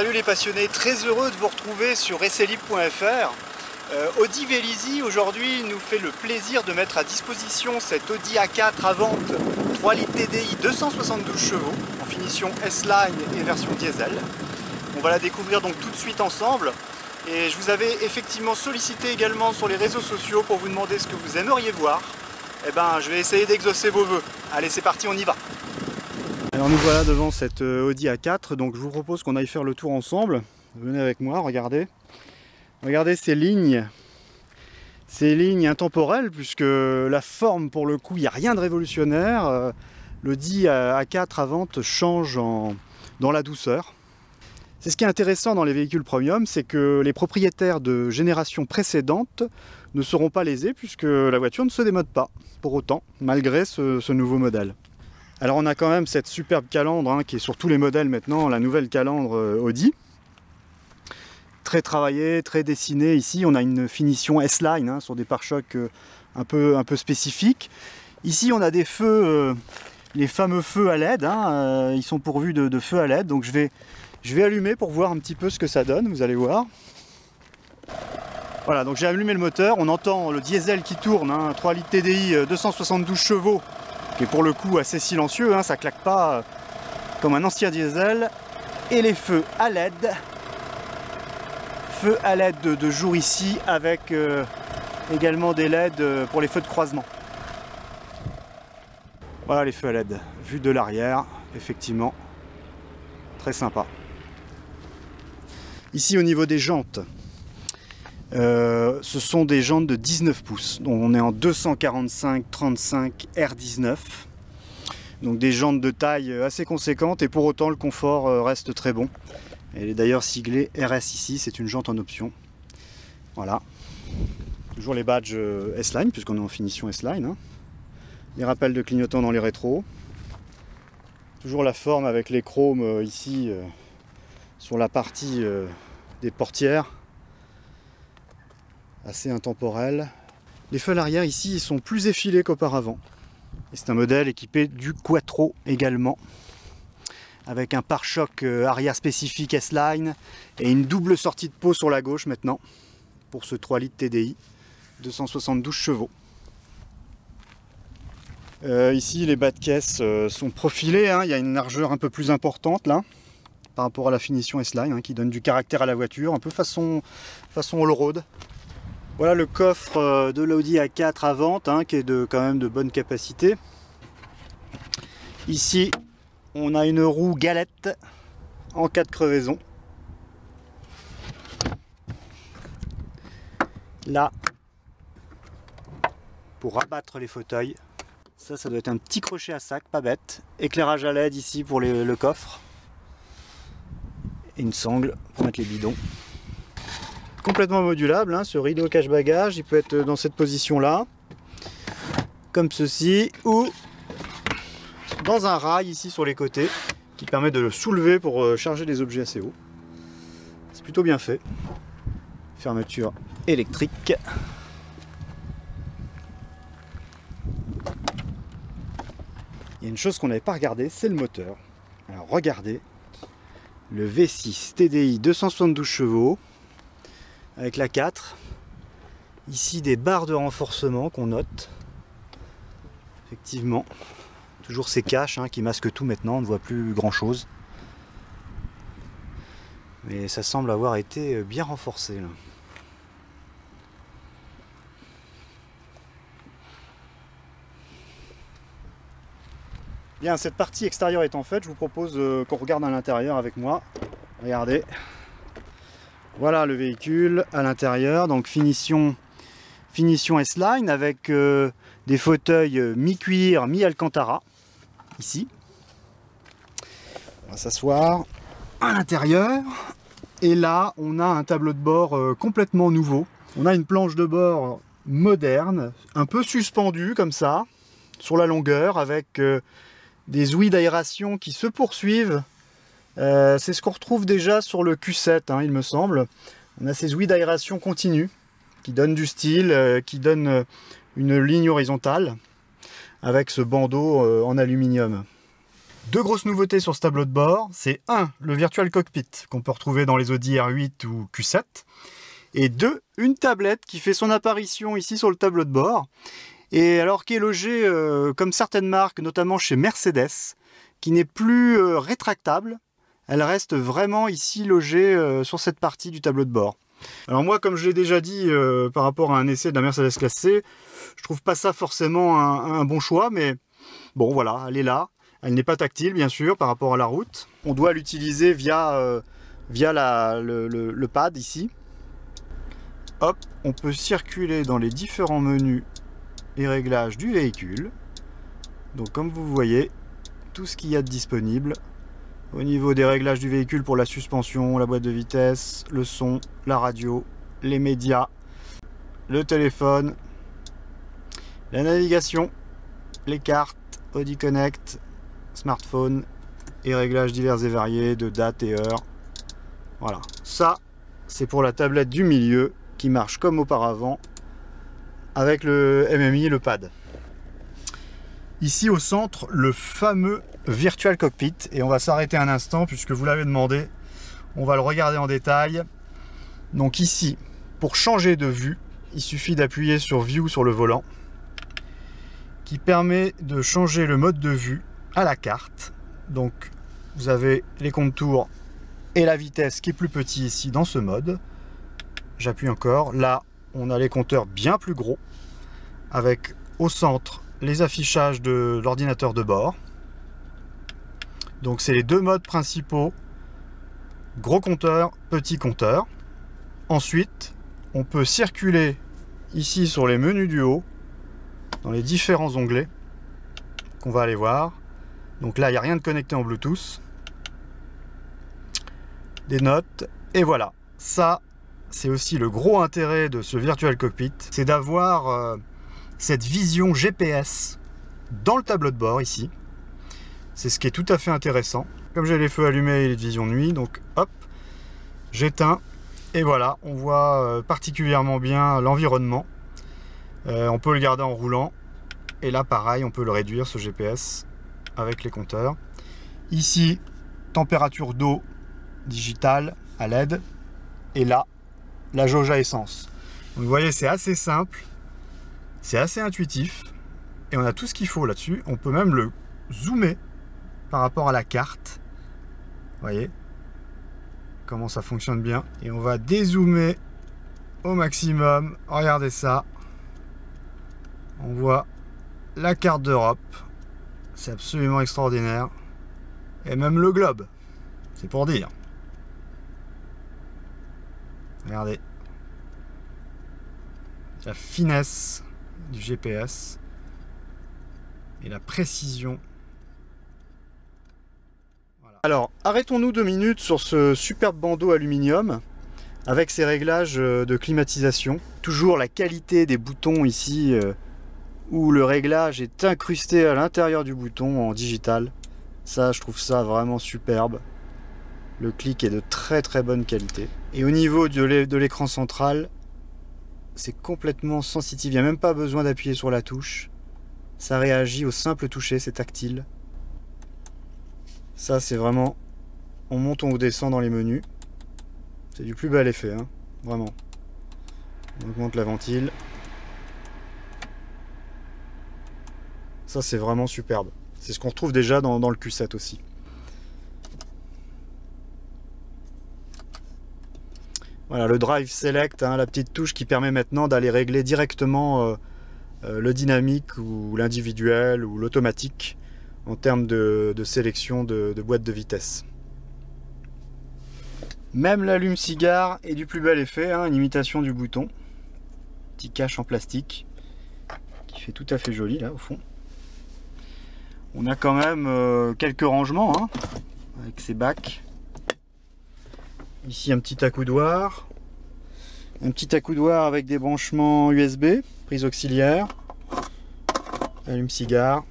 Salut les passionnés, très heureux de vous retrouver sur essaylibre.fr. Audi Vélizy aujourd'hui nous fait le plaisir de mettre à disposition cette Audi A4 à vente 3 litres TDI 272 chevaux en finition S-Line et version diesel. On va la découvrir donc tout de suite ensemble et je vous avais effectivement sollicité également sur les réseaux sociaux pour vous demander ce que vous aimeriez voir. Eh ben je vais essayer d'exaucer vos vœux. Allez, c'est parti, on y va. Alors nous voilà devant cette Audi A4, donc je vous propose qu'on aille faire le tour ensemble. Venez avec moi, regardez. Regardez ces lignes intemporelles, puisque la forme pour le coup, il n'y a rien de révolutionnaire. L'Audi A4 à vente change dans la douceur. C'est ce qui est intéressant dans les véhicules premium, c'est que les propriétaires de générations précédentes ne seront pas lésés, puisque la voiture ne se démode pas pour autant, malgré ce nouveau modèle. Alors on a quand même cette superbe calandre qui est sur tous les modèles maintenant, la nouvelle calandre Audi. Très travaillée, très dessinée. Ici on a une finition S-Line sur des pare-chocs un peu spécifiques. Ici on a des feux, les fameux feux à LED, ils sont pourvus de feux à LED. Donc je vais allumer pour voir un petit peu ce que ça donne, vous allez voir. Voilà, donc j'ai allumé le moteur, on entend le diesel qui tourne, 3 litres TDI, 272 chevaux. Qui est pour le coup assez silencieux, ça claque pas comme un ancien diesel. Et les feux à LED. Feux à LED de jour ici, avec également des LED pour les feux de croisement. Voilà les feux à LED. Vue de l'arrière, effectivement, très sympa. Ici au niveau des jantes, ce sont des jantes de 19 pouces, donc on est en 245/35 R19, donc des jantes de taille assez conséquente et pour autant le confort reste très bon. Elle est d'ailleurs siglée RS ici, c'est une jante en option. Voilà, toujours les badges S-Line puisqu'on est en finition S-Line, les rappels de clignotants dans les rétros, toujours la forme avec les chromes ici sur la partie des portières. Assez intemporel. Les feux à l'arrière ici ils sont plus effilés qu'auparavant. C'est un modèle équipé du Quattro également, avec un pare-choc arrière spécifique S-Line et une double sortie de pot sur la gauche maintenant pour ce 3 litres TDI 272 chevaux. Ici les bas de caisse sont profilés, il y a une largeur un peu plus importante là par rapport à la finition S-Line qui donne du caractère à la voiture, un peu façon all-road. Voilà le coffre de l'Audi A4 à vente, qui est quand même de bonne capacité. Ici, on a une roue galette en cas de crevaison. Là, pour rabattre les fauteuils. Ça doit être un petit crochet à sac, pas bête. Éclairage à LED ici pour le coffre. Et une sangle pour mettre les bidons. Complètement modulable, ce rideau cache-bagages, il peut être dans cette position là, comme ceci, ou dans un rail ici sur les côtés, qui permet de le soulever pour charger les objets assez haut. C'est plutôt bien fait. Fermeture électrique. Il y a une chose qu'on n'avait pas regardé, c'est le moteur. Alors regardez, le V6 TDI 272 chevaux, avec la 4, ici des barres de renforcement qu'on note, effectivement, toujours ces caches qui masquent tout maintenant, on ne voit plus grand chose, mais ça semble avoir été bien renforcé là. Bien, cette partie extérieure étant faite, je vous propose qu'on regarde à l'intérieur avec moi. Regardez. Voilà le véhicule à l'intérieur, donc finition S-Line avec des fauteuils mi-cuir, mi-alcantara, ici. On va s'asseoir à l'intérieur, et là on a un tableau de bord complètement nouveau. On a une planche de bord moderne, un peu suspendue comme ça, sur la longueur, avec des ouïes d'aération qui se poursuivent. C'est ce qu'on retrouve déjà sur le Q7, il me semble. On a ces ouïes d'aération continue qui donnent du style, qui donnent une ligne horizontale avec ce bandeau en aluminium. Deux grosses nouveautés sur ce tableau de bord, c'est 1. Le Virtual Cockpit qu'on peut retrouver dans les Audi R8 ou Q7, et 2. Une tablette qui fait son apparition ici sur le tableau de bord, et alors qui est logée comme certaines marques, notamment chez Mercedes, qui n'est plus rétractable, elle reste vraiment ici logée sur cette partie du tableau de bord. Alors moi, comme je l'ai déjà dit par rapport à un essai de la Mercedes classe C, je trouve pas ça forcément un bon choix, mais bon voilà, elle est là. Elle n'est pas tactile, bien sûr, par rapport à la route. On doit l'utiliser via le pad ici. Hop, on peut circuler dans les différents menus et réglages du véhicule. Donc comme vous voyez, tout ce qu'il y a de disponible. Au niveau des réglages du véhicule pour la suspension, la boîte de vitesse, le son, la radio, les médias, le téléphone, la navigation, les cartes, Audi Connect, smartphone et réglages divers et variés de date et heure. Voilà, ça c'est pour la tablette du milieu qui marche comme auparavant avec le MMI et le pad. Ici au centre, le fameux Virtual Cockpit, et on va s'arrêter un instant puisque vous l'avez demandé, on va le regarder en détail. Donc ici, pour changer de vue, il suffit d'appuyer sur View sur le volant, qui permet de changer le mode de vue à la carte. Donc vous avez les contours et la vitesse qui est plus petit ici dans ce mode. J'appuie encore, là on a les compteurs bien plus gros, avec au centre les affichages de l'ordinateur de bord. Donc c'est les deux modes principaux, gros compteur, petit compteur. Ensuite, on peut circuler ici sur les menus du haut, dans les différents onglets qu'on va aller voir. Donc là, il n'y a rien de connecté en Bluetooth. Des notes, et voilà. Ça, c'est aussi le gros intérêt de ce Virtual Cockpit, c'est d'avoir cette vision GPS dans le tableau de bord ici. C'est ce qui est tout à fait intéressant. Comme j'ai les feux allumés et les visions nuit, donc hop, j'éteins et voilà, on voit particulièrement bien l'environnement. On peut le garder en roulant et là pareil, on peut le réduire ce GPS avec les compteurs. Ici, température d'eau digitale à LED et là, la jauge à essence. Donc, vous voyez, c'est assez simple, c'est assez intuitif et on a tout ce qu'il faut là-dessus. On peut même le zoomer par rapport à la carte. Vous voyez comment ça fonctionne bien. Et on va dézoomer au maximum. Regardez ça. On voit la carte d'Europe. C'est absolument extraordinaire. Et même le globe. C'est pour dire. Regardez. La finesse du GPS. Et la précision. Alors, arrêtons-nous 2 minutes sur ce superbe bandeau aluminium avec ses réglages de climatisation. Toujours la qualité des boutons ici où le réglage est incrusté à l'intérieur du bouton en digital. Ça, je trouve ça vraiment superbe. Le clic est de très très bonne qualité. Et au niveau de l'écran central, c'est complètement sensitif. Il n'y a même pas besoin d'appuyer sur la touche. Ça réagit au simple toucher, c'est tactile. Ça, c'est vraiment, on monte, on descend dans les menus. C'est du plus bel effet, hein, vraiment. On augmente la ventile. Ça, c'est vraiment superbe. C'est ce qu'on retrouve déjà dans le Q7 aussi. Voilà, le Drive Select, hein, la petite touche qui permet maintenant d'aller régler directement le dynamique ou l'individuel ou l'automatique en termes de sélection de boîte de vitesse. Même l'allume-cigare est du plus bel effet, hein, une imitation du bouton. Petit cache en plastique qui fait tout à fait joli là au fond. On a quand même quelques rangements hein, avec ces bacs. Ici un petit accoudoir. Un petit accoudoir avec des branchements USB, prise auxiliaire, allume-cigare.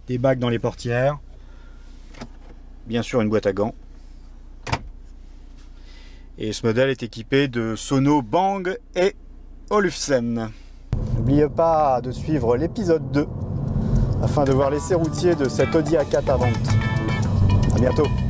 Des bacs dans les portières, bien sûr une boîte à gants. Et ce modèle est équipé de sonos Bang et Olufsen. N'oubliez pas de suivre l'épisode 2 afin de voir l'essai routier de cet Audi A4 à vente. A bientôt.